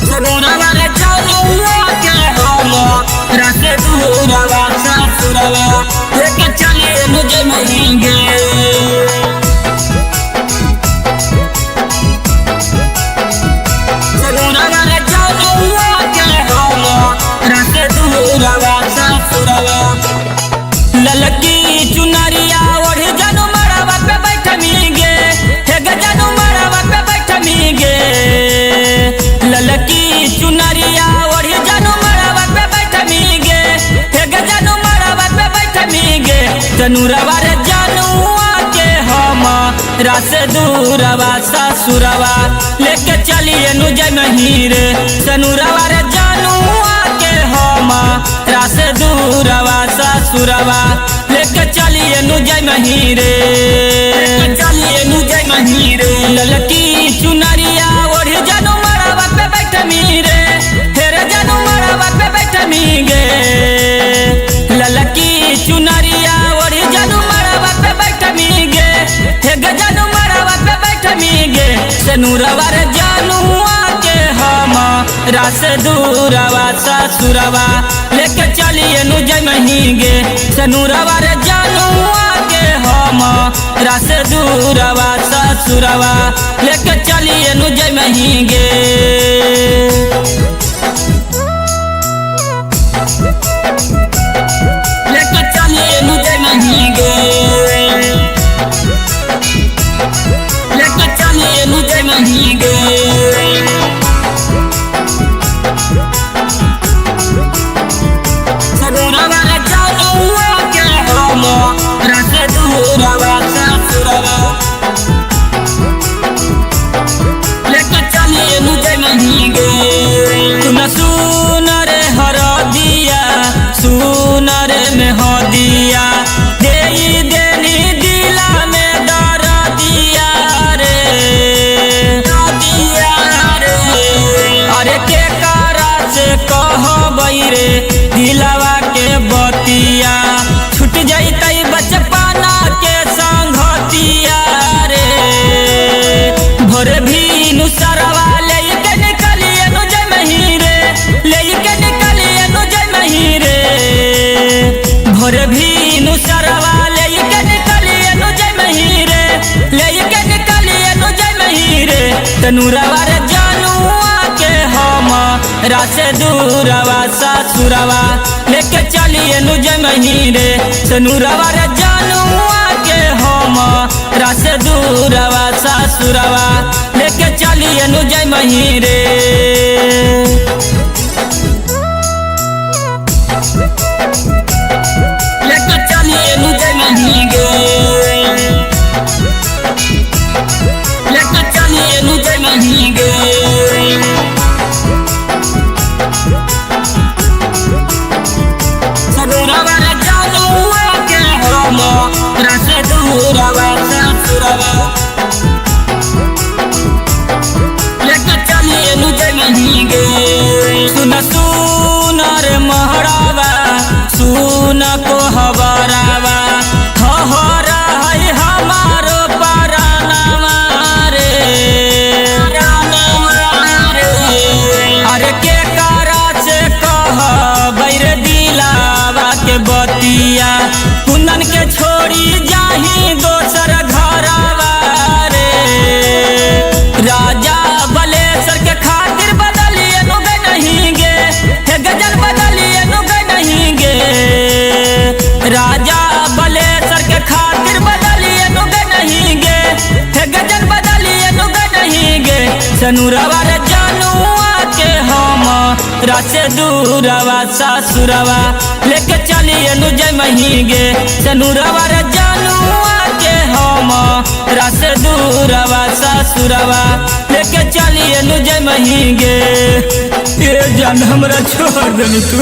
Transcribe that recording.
सनुरवा रे जनुआ के हम रस दूरवा ससुरवा लेके चलिए मुझे महेंगे। सनुरवा रे जनुआ के हम रस दूरवा ससुरवा ललकी चुनरिया ओढ़ जनु मड़वा पे बैठमीगे हे गजनु मड़वा पे बैठमीगे। ललकी चुनरिया ओढ़ जनु मड़वा पे बैठमीगे हे गजनु मड़वा पे बैठमीगे। सनुरवा रे जनुआ के हम रस दूरवा ससुरवा लेके चलिए नुजै महीरे। सनुरवा रे जनुआ के हम रस दूरवा ससुरवा लेके चलिए नुजै महीरे। चलिए नुजै महीरे ललकी चुनरिया ओढ़ जनु मड़वा पे बैठमीरे फेर जनु मड़वा पे बैठमीगे। ललकी चुनरिया ओढ़ जनु मड़वा पे बैठमीगे हे गजनु मड़वा पे बैठमीगे। सनुरवा रे जनुआ के हम रस दूरवा ससुरवा लेके चलिए नुजै महीगे। सनुरवा रे जनुआ के हम रस दूरवा ससुरवा लेके चलिए नुजै महीगे। लेके चलिए नुजै महीगे लेके चलिए नुजै महीगे। सनुरवा रे जनुआ के हम रस दूरवा ससुरवा लेके चलिए नुजै महीगे। सुन सुन रे हरदिया सुन रे मेहदिया देई देनी दिला में दरदिया रे दिया रे। अरे के करा से कहबै रे दिलवा के बतिया छूट जैतै बचपना के संगतिया रे। भोर भी नुसरवा लेके निकलिए नुजै महीरे लेके निकलिए नुजै महीरे। भोर भी नुसरवा लेके निकलिए नुजै महीरे लेके निकलिए नुजै महीरे। सनुरवा रे जनुआ के हम रस दूरवा ससुरवा लेके चलिए नुजै महीरे। सनुरवा रे जनुआ के हम रस दूरवा ससुरवा लेके चलिए नुजै महीरे। लेके चलिए नुजै महीगे लेके चलिए नुजै महीगे। सनुरवा रे जनुआ के हम रस दूरवा ससुरवा लेके चलिए नुजै महीगे। सुन सुन रे महरावा सुन को हबरावा हरा है हमारो परानवा रे। अरे के करा से कहबै रे दिलावा के बतिया कुंदन के छोड़ी जाही दोसर घरवा रे। राजा बलेसर के खातिर बदलिए नुगै नहींगे हे गजल बदलिए नुगै नहींगे। राजा बलेसर के खातिर बदलिए नुगै नहींगे हे गजल बदलिए नुगै नहींगे। सनुरवा रे जनुआ के हम रस दूरवा ससुरवा लेके चलिए नुजै महीगे। सनुरवा रे जनुआ के हम रस दूरवा ससुरवा लेके चलिए नुजै महीगे। ये जान हमरा छोड़ देनी तू।